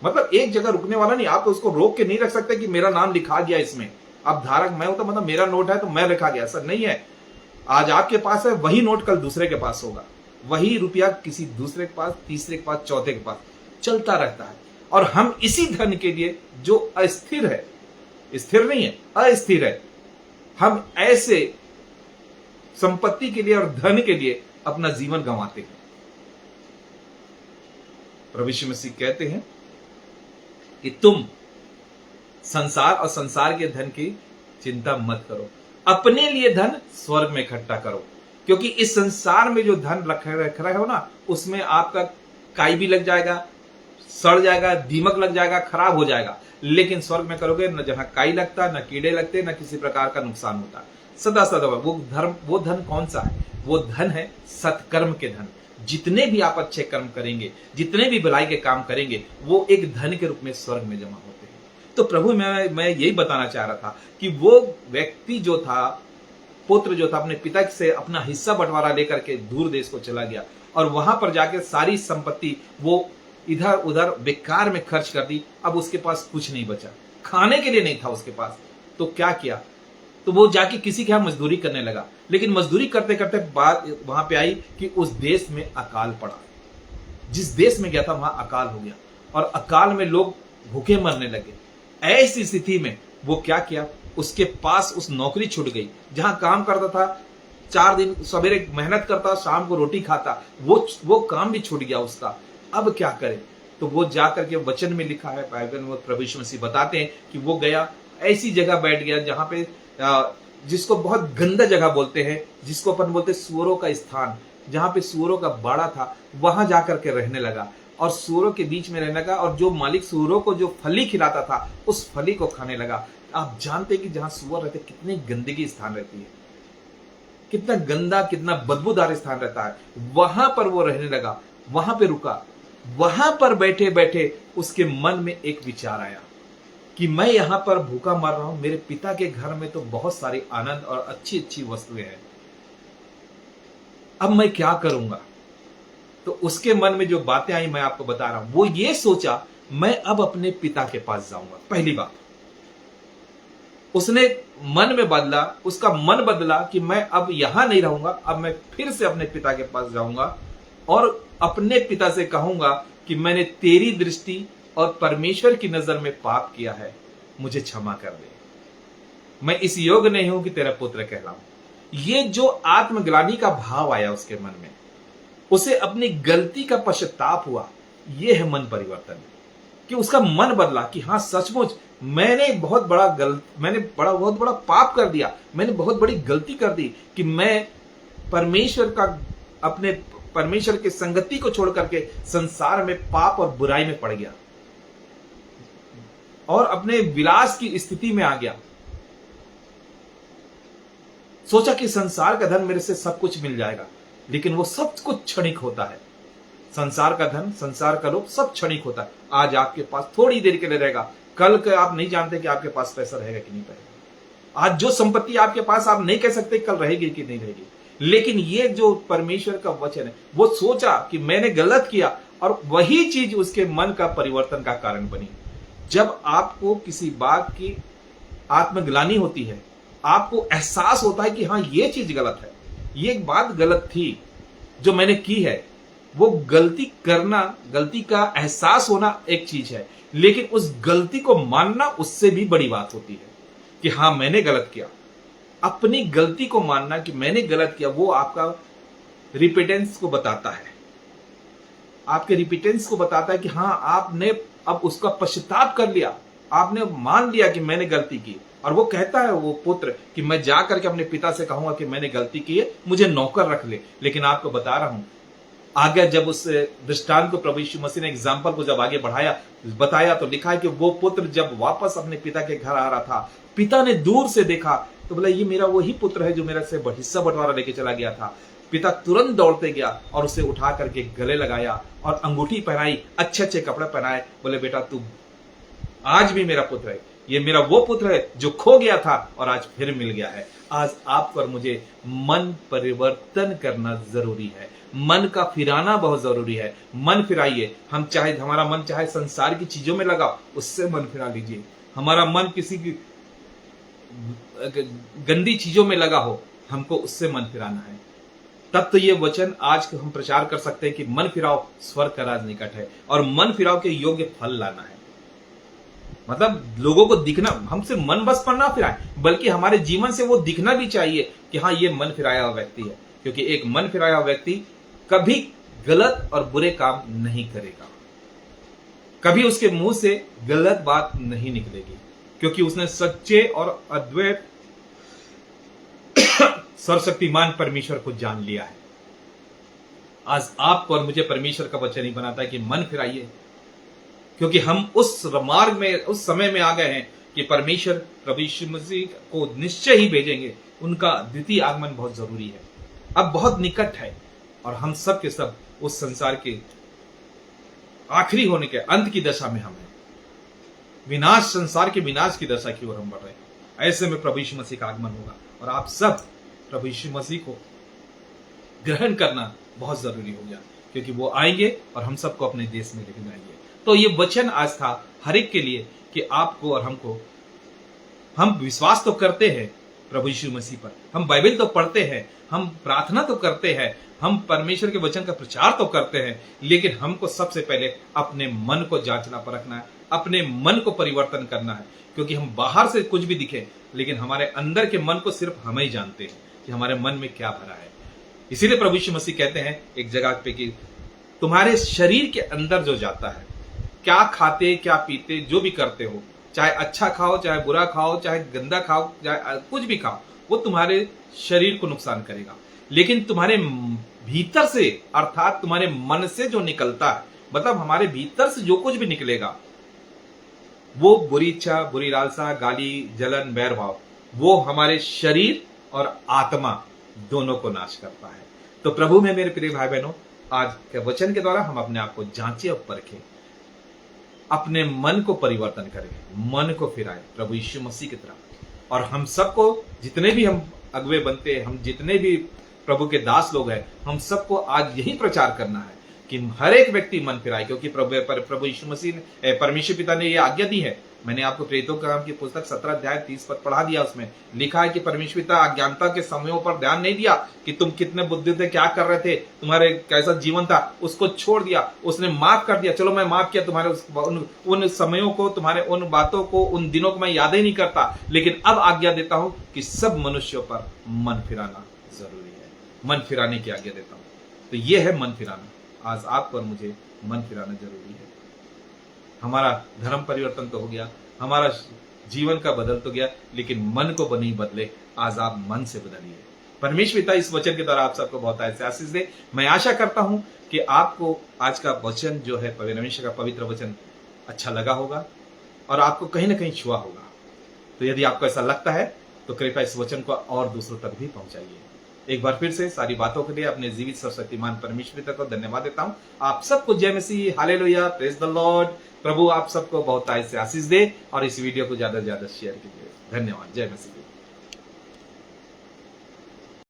मतलब एक जगह रुकने वाला नहीं। आप तो उसको रोक के नहीं रख सकते कि मेरा नाम लिखा गया इसमें, अब धारक मैं हूं तो मतलब मेरा नोट है तो मैं लिखा गया, ऐसा नहीं है। आज आपके पास है वही नोट कल दूसरे के पास होगा, वही रुपया किसी दूसरे के पास, तीसरे के पास, चौथे के पास, चलता रहता है। और हम इसी धन के लिए जो अस्थिर है, स्थिर नहीं है, अस्थिर है, हम ऐसे संपत्ति के लिए और धन के लिए अपना जीवन गंवाते हैं। प्रभु यीशु मसीह कहते हैं कि तुम संसार और संसार के धन की चिंता मत करो। अपने लिए धन स्वर्ग में इकट्ठा करो, क्योंकि इस संसार में जो धन रख रहे हो ना, उसमें आपका काई भी लग जाएगा, सड़ जाएगा, दीमक लग जाएगा, खराब हो जाएगा। लेकिन स्वर्ग में करोगे न जहां काई लगता, न कीड़े लगते, न किसी प्रकार का नुकसान होता, सदा सदा। वो धन कौन सा है? वो धन है सत्कर्म के धन। जितने भी आप अच्छे कर्म करेंगे, जितने भी भलाई के काम करेंगे, वो एक धन के रूप में स्वर्ग में जमा होते हैं। तो प्रभु मैं यही बताना चाह रहा था कि वो व्यक्ति जो था, पुत्र जो था, अपने पिता से अपना हिस्सा बंटवारा लेकर के दूर देश को चला गया और वहां पर जाके सारी संपत्ति वो इधर उधर बेकार में खर्च कर दी। अब उसके पास कुछ नहीं बचा, खाने के लिए नहीं था उसके पास। तो क्या किया? तो वो जाके किसी के यहां मजदूरी करने लगा। लेकिन मजदूरी करते करते बात वहां पे आई कि उस देश में अकाल पड़ा। जिस देश में गया था वहां अकाल हो गया और अकाल में लोग भूखे मरने लगे। ऐसी स्थिति में वो क्या किया? उसके पास उस नौकरी छूट गई जहां काम करता था, 4 दिन सवेरे मेहनत करता, शाम को रोटी खाता, वो काम भी छूट गया उसका। अब क्या करे? तो वो जाकर के वचन में लिखा है, बाइबल में प्रभु यीशु मसीह बताते हैं कि वो गया, ऐसी जगह बैठ गया जहां पे जिसको बहुत गंदा जगह बोलते हैं, जिसको अपन बोलते हैं सूअरों का स्थान, जहां पे सूअरों का बाड़ा था, वहां जाकर के रहने लगा और सूअरों के बीच में रहने लगा। और जो मालिक सूअरों को जो फली खिलाता था, उस फली को खाने लगा। आप जानते हैं कि जहां सूअर रहते, कितनी गंदगी स्थान रहती है, कितना गंदा, कितना बदबूदार स्थान रहता है। वहां पर वो रहने लगा, वहां पे रुका। वहां पर बैठे बैठे उसके मन में एक विचार आया कि मैं यहां पर भूखा मर रहा हूं, मेरे पिता के घर में तो बहुत सारी आनंद और अच्छी अच्छी वस्तुएं हैं, अब मैं क्या करूंगा? तो उसके मन में जो बातें आई मैं आपको बता रहा हूं। वो ये सोचा, मैं अब अपने पिता के पास जाऊंगा। पहली बात उसने मन में बदला, उसका मन बदला कि मैं अब यहां नहीं रहूंगा, अब मैं फिर से अपने पिता के पास जाऊंगा और अपने पिता से कहूंगा कि मैंने तेरी दृष्टि और परमेश्वर की नजर में पाप किया है, मुझे क्षमा कर दे, मैं इस योग्य नहीं हूं कि तेरा पुत्र कहलाऊं। ये जो आत्मग्लानि का भाव आया उसके मन में, उसे अपनी गलती का पश्चाताप हुआ। यह है मन परिवर्तन, कि उसका मन बदला कि हां सचमुच मैंने बहुत बड़ा पाप कर दिया, मैंने बहुत बड़ी गलती कर दी कि मैं अपने परमेश्वर की संगति को छोड़ करके संसार में पाप और बुराई में पड़ गया और अपने विलास की स्थिति में आ गया। सोचा कि संसार का धन मेरे से सब कुछ मिल जाएगा, लेकिन वो सब कुछ क्षणिक होता है। संसार का धन, संसार का लोभ सब क्षणिक होता है। आज आपके पास थोड़ी देर के लिए रहेगा, कल के आप नहीं जानते कि आपके पास पैसा रहेगा कि नहीं रहेगा। आज जो संपत्ति आपके पास, आप नहीं कह सकते कल रहेगी कि नहीं रहेगी। लेकिन ये जो परमेश्वर का वचन है, वो सोचा कि मैंने गलत किया और वही चीज उसके मन का परिवर्तन का कारण बनी। जब आपको किसी बात की आत्मग्लानि होती है, आपको एहसास होता है कि हाँ ये चीज गलत है, ये बात गलत थी जो मैंने की है, वो गलती करना, गलती का एहसास होना एक चीज है, लेकिन उस गलती को मानना उससे भी बड़ी बात होती है कि हाँ मैंने गलत किया। अपनी गलती को मानना कि मैंने गलत किया, वो आपका रिपेटेंस को बताता है, आपके रिपेटेंस को बताता है कि हाँ आपने अब उसका पश्चाताप कर लिया, आपने मान लिया कि मैंने गलती की। और वो कहता है वो पुत्र कि मैं जा करके अपने पिता से कहूंगा कि मैंने गलती की है, मुझे नौकर रख ले। लेकिन आपको बता रहा हूं, आगे जब उस दृष्टांत को प्रभु यीशु मसीह ने एग्जाम्पल को जब आगे बताया तो लिखा है कि वो पुत्र जब वापस अपने पिता के घर आ रहा था, पिता ने दूर से देखा तो बोला ये मेरा वही पुत्र है जो मेरा से हिस्सा बंटवारा लेके चला गया था। पिता तुरंत दौड़ते गया और उसे उठा करके गले लगाया और अंगूठी पहनाई, अच्छे अच्छे कपड़े पहनाए। बोले बेटा तू आज भी मेरा पुत्र है, ये मेरा वो पुत्र है जो खो गया था और आज फिर मिल गया है। आज आप पर मुझे मन परिवर्तन करना जरूरी है, मन का फिराना बहुत जरूरी है। मन फिराइए। हमारा मन चाहे संसार की चीजों में लगा, उससे मन फिरा लीजिए। हमारा मन किसी की गंदी चीजों में लगा हो, हमको उससे मन फिराना है। तब तो ये वचन आज हम प्रचार कर सकते हैं कि मन फिराओ, स्वर्ग का राज निकट है। और मन फिराओ के योग्य फल लाना है। मतलब लोगों को दिखना, हमसे मन बस पर ना फिराए, बल्कि हमारे जीवन से वो दिखना भी चाहिए कि हाँ ये मन फिराया हुआ व्यक्ति है। क्योंकि एक मन फिराया हुआ व्यक्ति कभी गलत और बुरे काम नहीं करेगा, कभी उसके मुंह से गलत बात नहीं निकलेगी, क्योंकि उसने सच्चे और अद्वैत सर्वशक्तिमान परमेश्वर को जान लिया है। आज आपको और मुझे परमेश्वर का वचन ही बनाता है कि मन फिराइए, क्योंकि हम उस मार्ग में, उस समय में आ गए हैं कि परमेश्वर प्रभु यीशु मसीह को निश्चय ही भेजेंगे। उनका द्वितीय आगमन बहुत जरूरी है, अब बहुत निकट है, और हम सब के सब उस संसार के आखिरी होने के अंत की दशा में हम हैं। विनाश, संसार के विनाश की दशा की ओर हम बढ़ रहे हैं। ऐसे में प्रभु यीशु मसीह का आगमन होगा और आप सब प्रभु यीशु मसीह को ग्रहण करना बहुत जरूरी हो गया, क्योंकि वो आएंगे और हम सबको अपने देश में लेके जाएंगे। तो ये वचन आज था हर एक के लिए कि आपको और हमको, हम विश्वास तो करते हैं प्रभु यीशु मसीह पर, हम बाइबल तो पढ़ते हैं, हम प्रार्थना तो करते हैं, हम परमेश्वर के वचन का प्रचार तो करते हैं, लेकिन हमको सबसे पहले अपने मन को जांचना परखना है, अपने मन को परिवर्तन करना है। क्योंकि हम बाहर से कुछ भी दिखे, लेकिन हमारे अंदर के मन को सिर्फ हम ही जानते हैं कि हमारे मन में क्या भरा है। इसीलिए प्रभु यीशु मसीह कहते हैं एक जगह पे कि तुम्हारे शरीर के अंदर जो जाता है, क्या खाते, क्या पीते, जो भी करते हो, चाहे अच्छा खाओ, चाहे बुरा खाओ, चाहे गंदा खाओ, चाहे कुछ भी खाओ, वो तुम्हारे शरीर को नुकसान करेगा। लेकिन तुम्हारे भीतर से, अर्थात तुम्हारे मन से जो निकलता है, मतलब हमारे भीतर से जो कुछ भी निकलेगा, वो बुरी इच्छा, बुरी लालसा, गाली, जलन, बैर भाव, वो हमारे शरीर और आत्मा दोनों को नाश करता है। तो प्रभु में मेरे प्रिय भाई बहनों, आज के वचन के द्वारा हम अपने आप को जांचें और परखें, अपने मन को परिवर्तन करें, मन को फिराएं प्रभु यीशु मसीह की तरफ। और हम सबको, जितने भी हम अगुवे बनते हैं, हम जितने भी प्रभु के दास लोग हैं, हम सबको आज यही प्रचार करना है कि हर एक व्यक्ति मन फिराए, क्योंकि प्रभु यीशु मसीह ने, परमेश्वर पिता ने यह आज्ञा दी है। मैंने आपको प्रेरितों का काम की पुस्तक 17 अध्याय 30 पद पढ़ा दिया, उसमें लिखा है कि परमेश्वर पिता अज्ञानता के समयों पर ध्यान नहीं दिया कि तुम कितने बुद्धि थे, क्या कर रहे थे, तुम्हारे कैसा जीवन था, उसको छोड़ दिया, उसने माफ कर दिया। चलो मैं माफ किया तुम्हारे उन समयों को, तुम्हारे उन बातों को, उन दिनों को मैं याद ही नहीं करता, लेकिन अब आज्ञा देता हूं कि सब मनुष्यों पर मन फिराना जरूरी है। मन फिराने की आज्ञा देता हूं। तो यह है मन फिराना। आज आपको और मुझे मन फिराना जरूरी है। हमारा धर्म परिवर्तन तो हो गया, हमारा जीवन का बदल तो गया, लेकिन मन को नहीं बदले। आज आप मन से बदलिए। परमेश्वर पिता इस वचन के द्वारा आप सबको बहुत ऐसे आशीष दे। मैं आशा करता हूं कि आपको आज का वचन जो है, परमेश्वर का पवित्र वचन अच्छा लगा होगा और आपको कहीं ना कहीं छुआ होगा। तो यदि आपको ऐसा लगता है तो कृपया इस वचन को और दूसरों तक भी पहुंचाइए। एक बार फिर से सारी बातों के लिए अपने जीवित सर्वशक्तिमान परमेश्वर पिता को धन्यवाद देता हूं। आप सबको जय मसीह, हालेलुया, प्रेज द लॉर्ड। प्रभु आप सबको बहुत से आशीष दे और इस वीडियो को ज्यादा से ज्यादा शेयर कीजिए। धन्यवाद। जय मसीह।